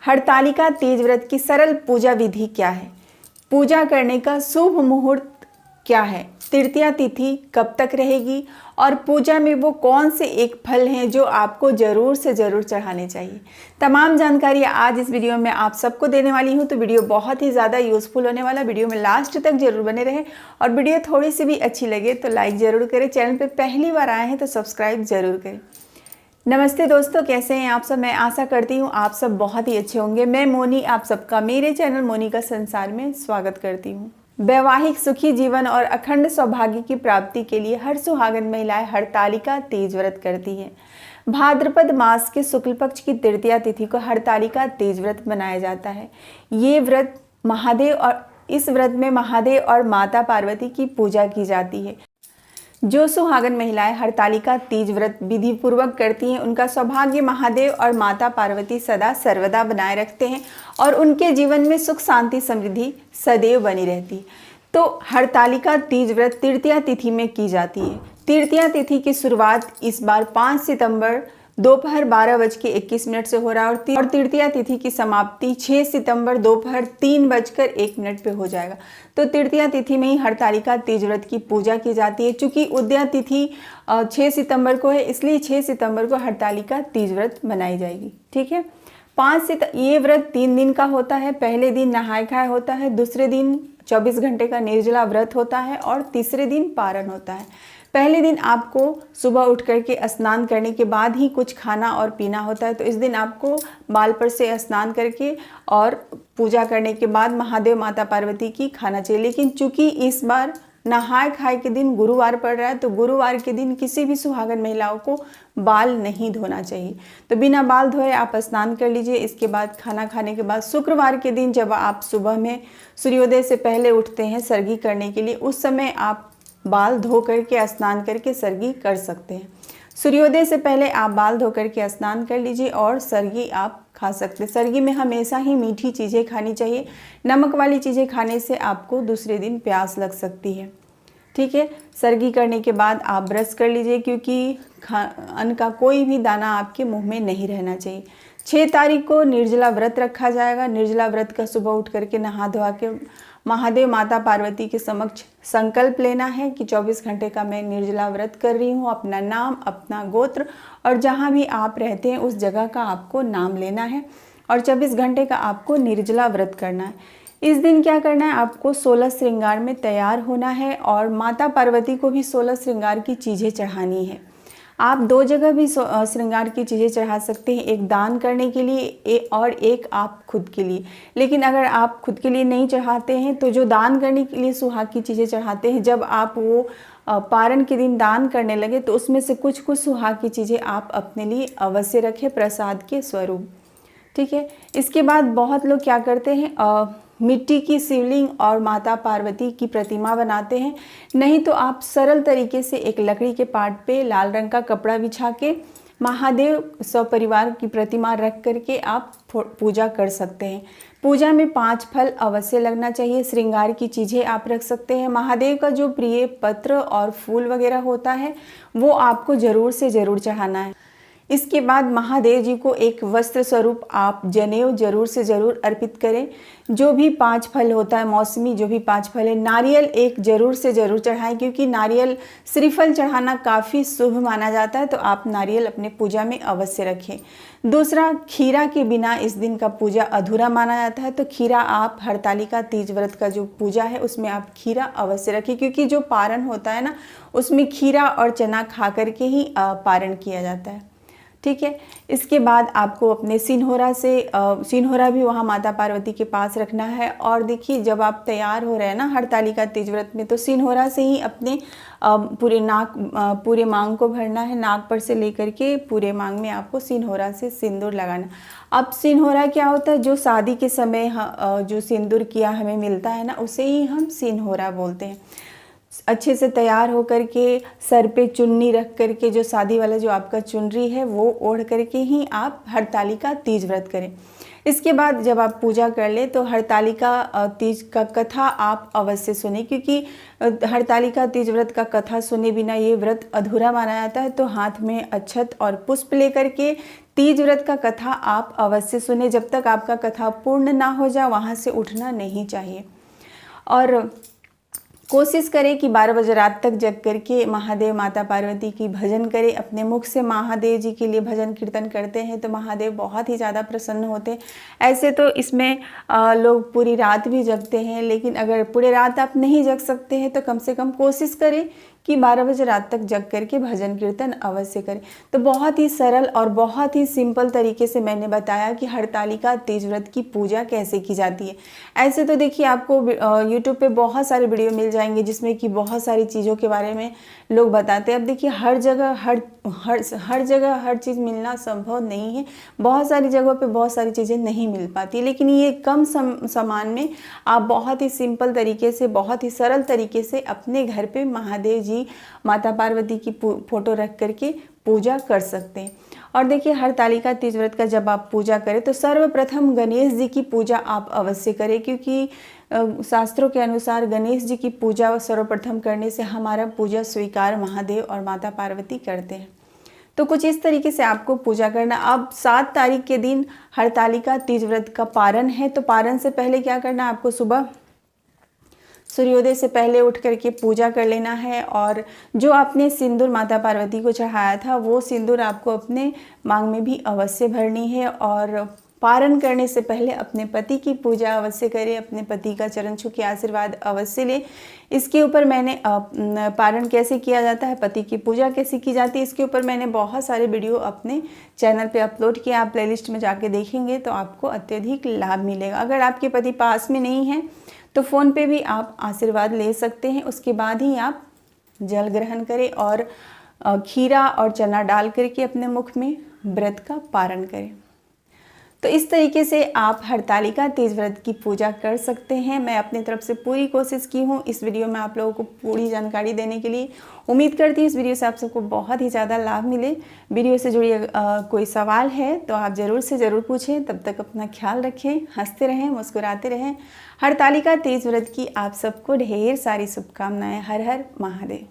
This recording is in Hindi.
हरतालिका तीज व्रत की सरल पूजा विधि क्या है? पूजा करने का शुभ मुहूर्त क्या है? तृतीया तिथि कब तक रहेगी? और पूजा में वो कौन से एक फल हैं जो आपको ज़रूर से ज़रूर चढ़ाने चाहिए? तमाम जानकारी आज इस वीडियो में आप सबको देने वाली हूँ। तो वीडियो बहुत ही ज़्यादा यूज़फुल होने वाला, वीडियो में लास्ट तक जरूर बने रहें। और वीडियो थोड़ी सी भी अच्छी लगे तो लाइक ज़रूर करें। चैनल पर पहली बार आए हैं तो सब्सक्राइब ज़रूर करें। नमस्ते दोस्तों, कैसे हैं आप सब? मैं आशा करती हूँ आप सब बहुत ही अच्छे होंगे। मैं मोनी आप सबका मेरे चैनल मोनी का संसार में स्वागत करती हूँ। वैवाहिक सुखी जीवन और अखंड सौभाग्य की प्राप्ति के लिए हर सुहागन महिलाएं हरतालिका तीज व्रत करती हैं। भाद्रपद मास के शुक्ल पक्ष की तृतीया तिथि को हरतालिका तीज व्रत मनाया जाता है। ये व्रत इस व्रत में महादेव और माता पार्वती की पूजा की जाती है। जो सुहागन महिलाएं हरतालिका तीज व्रत विधि पूर्वक करती हैं, उनका सौभाग्य महादेव और माता पार्वती सदा सर्वदा बनाए रखते हैं और उनके जीवन में सुख शांति समृद्धि सदैव बनी रहती है। तो हरतालिका तीज व्रत तृतीया तिथि में की जाती है। तृतीया तिथि की शुरुआत इस बार 5 सितंबर दोपहर 12:21 से हो रहा है और तृतीया तिथि की समाप्ति 6 सितंबर दोपहर 3:01 पे हो जाएगा। तो तृतीया तिथि में ही हरतालिका तीज व्रत की पूजा की जाती है। चूँकि उदया तिथि 6 सितंबर को है, इसलिए 6 सितंबर को हरतालिका तीज व्रत मनाई जाएगी। ठीक है। ये व्रत 3 दिन का होता है। पहले दिन नहाय खाए होता है, दूसरे दिन 24 घंटे का निर्जला व्रत होता है और तीसरे दिन पारण होता है। पहले दिन आपको सुबह उठ करके स्नान करने के बाद ही कुछ खाना और पीना होता है। तो इस दिन आपको बाल पर से स्नान करके और पूजा करने के बाद महादेव माता पार्वती की खाना चाहिए। लेकिन चूंकि इस बार नहाय खाए के दिन गुरुवार पड़ रहा है, तो गुरुवार के दिन किसी भी सुहागन महिलाओं को बाल नहीं धोना चाहिए। तो बिना बाल धोए आप स्नान कर लीजिए। इसके बाद खाना खाने के बाद शुक्रवार के दिन जब आप सुबह में सूर्योदय से पहले उठते हैं सरगी करने के लिए, उस समय आप बाल धो करके स्नान करके सरगी कर सकते हैं। सूर्योदय से पहले आप बाल धो करके स्नान कर लीजिए और सरगी आप खा सकते हैं। सरगी में हमेशा ही मीठी चीज़ें खानी चाहिए। नमक वाली चीज़ें खाने से आपको दूसरे दिन प्यास लग सकती है। ठीक है। सरगी करने के बाद आप ब्रश कर लीजिए, क्योंकि अन्न का कोई भी दाना आपके मुंह में नहीं रहना चाहिए। 6 तारीख को निर्जला व्रत रखा जाएगा। निर्जला व्रत का सुबह उठ करके नहा धोआ के महादेव माता पार्वती के समक्ष संकल्प लेना है कि 24 घंटे का मैं निर्जला व्रत कर रही हूँ। अपना नाम, अपना गोत्र और जहाँ भी आप रहते हैं उस जगह का आपको नाम लेना है और 24 घंटे का आपको निर्जला व्रत करना है। इस दिन क्या करना है, आपको 16 श्रृंगार में तैयार होना है और माता पार्वती को भी 16 श्रृंगार की चीज़ें चढ़ानी है। आप 2 जगह भी श्रृंगार की चीज़ें चढ़ा सकते हैं, एक दान करने के लिए और एक आप खुद के लिए। लेकिन अगर आप खुद के लिए नहीं चढ़ाते हैं तो जो दान करने के लिए सुहाग की चीज़ें चढ़ाते हैं, जब आप वो पारण के दिन दान करने लगे तो उसमें से कुछ सुहाग की चीज़ें आप अपने लिए अवश्य रखें प्रसाद के स्वरूप। ठीक है। इसके बाद बहुत लोग क्या करते हैं, मिट्टी की शिवलिंग और माता पार्वती की प्रतिमा बनाते हैं। नहीं तो आप सरल तरीके से एक लकड़ी के पाट पे लाल रंग का कपड़ा बिछा के महादेव सपरिवार की प्रतिमा रख करके आप पूजा कर सकते हैं। पूजा में 5 फल अवश्य लगना चाहिए। श्रृंगार की चीज़ें आप रख सकते हैं। महादेव का जो प्रिय पत्र और फूल वगैरह होता है वो आपको ज़रूर से ज़रूर चढ़ाना है। इसके बाद महादेव जी को एक वस्त्र स्वरूप आप जनेऊ जरूर से ज़रूर अर्पित करें। जो भी 5 फल होता है, मौसमी जो भी 5 फल है, नारियल एक जरूर से ज़रूर चढ़ाएं, क्योंकि नारियल श्रीफल चढ़ाना काफ़ी शुभ माना जाता है। तो आप नारियल अपने पूजा में अवश्य रखें। दूसरा, खीरा के बिना इस दिन का पूजा अधूरा माना जाता है। तो खीरा आप हरतालिका तीज व्रत का जो पूजा है उसमें आप खीरा अवश्य रखें, क्योंकि जो पारण होता है ना उसमें खीरा और चना खा करके ही पारण किया जाता है। ठीक है। इसके बाद आपको अपने सिनहोरा भी वहाँ माता पार्वती के पास रखना है। और देखिए, जब आप तैयार हो रहे हैं ना हरतालिका तीज व्रत में, तो सिनहोरा से ही अपने पूरे मांग को भरना है। नाक पर से लेकर के पूरे मांग में आपको सिनहोरा से सिंदूर लगाना। अब सिनहोरा क्या होता है, जो शादी के समय जो सिंदूर किया हमें मिलता है ना, उसे ही हम सिनहोरा बोलते हैं। अच्छे से तैयार होकर के सर पे चुन्नी रख करके, जो शादी वाला जो आपका चुनरी है वो ओढ़ करके ही आप हरतालिका तीज व्रत करें। इसके बाद जब आप पूजा कर ले तो हरतालिका तीज का कथा आप अवश्य सुने, क्योंकि हरतालिका तीज व्रत का कथा सुने बिना ये व्रत अधूरा माना जाता है। तो हाथ में अक्षत और पुष्प लेकर के तीज व्रत का कथा आप अवश्य सुने, जब तक आपका कथा पूर्ण ना हो जाए वहाँ से उठना नहीं चाहिए। और कोशिश करें कि 12 बजे रात तक जग करके महादेव माता पार्वती की भजन करें। अपने मुख से महादेव जी के लिए भजन कीर्तन करते हैं तो महादेव बहुत ही ज़्यादा प्रसन्न होते हैं। ऐसे तो इसमें लोग पूरी रात भी जगते हैं, लेकिन अगर पूरी रात आप नहीं जग सकते हैं तो कम से कम कोशिश करें कि 12 बजे रात तक जग करके भजन कीर्तन अवश्य करें। तो बहुत ही सरल और बहुत ही सिंपल तरीके से मैंने बताया कि हरतालिका तीज व्रत की पूजा कैसे की जाती है। ऐसे तो देखिए आपको यूट्यूब पे बहुत सारे वीडियो मिल जाएंगे जिसमें कि बहुत सारी चीज़ों के बारे में लोग बताते हैं। अब देखिए हर जगह हर चीज़ मिलना संभव नहीं है, बहुत सारी जगहों पे बहुत सारी चीज़ें नहीं मिल पाती, लेकिन ये कम सामान में आप बहुत ही सिंपल तरीके से, बहुत ही सरल तरीके से अपने घर पे महादेव जी माता पार्वती की फोटो रख करके पूजा कर सकते हैं। और देखिए हरतालिका तीज व्रत का जब आप पूजा करें तो सर्वप्रथम गणेश जी की पूजा आप अवश्य करें, क्योंकि शास्त्रों के अनुसार गणेश जी की पूजा सर्वप्रथम करने से हमारा पूजा स्वीकार महादेव और माता पार्वती करते हैं। तो कुछ इस तरीके से आपको पूजा करना। अब 7 तारीख के दिन हरतालिका तीज व्रत का पारण है, तो पारण से पहले क्या करना, आपको सुबह सूर्योदय से पहले उठ करके पूजा कर लेना है। और जो आपने सिंदूर माता पार्वती को चढ़ाया था वो सिंदूर आपको अपने मांग में भी अवश्य भरनी है। और पारण करने से पहले अपने पति की पूजा अवश्य करें, अपने पति का चरण छू के आशीर्वाद अवश्य लें। इसके ऊपर मैंने पारण कैसे किया जाता है, पति की पूजा कैसे की जाती है, इसके ऊपर मैंने बहुत सारे वीडियो अपने चैनल पे अपलोड किया। आप प्लेलिस्ट में जाके देखेंगे तो आपको अत्यधिक लाभ मिलेगा। अगर आपके पति पास में नहीं हैं तो फ़ोन पे भी आप आशीर्वाद ले सकते हैं। उसके बाद ही आप जल ग्रहण करें और खीरा और चना डाल करके अपने मुख में व्रत का पारण करें। तो इस तरीके से आप हरतालिका तीज व्रत की पूजा कर सकते हैं। मैं अपनी तरफ से पूरी कोशिश की हूँ इस वीडियो में आप लोगों को पूरी जानकारी देने के लिए। उम्मीद करती हूँ इस वीडियो से आप सबको बहुत ही ज़्यादा लाभ मिले। वीडियो से जुड़ी कोई सवाल है तो आप ज़रूर से ज़रूर पूछें। तब तक अपना ख्याल रखें, हंसते रहें, मुस्कुराते रहें। हरतालिका तीज व्रत की आप सबको ढेर सारी शुभकामनाएँ। हर हर महादेव।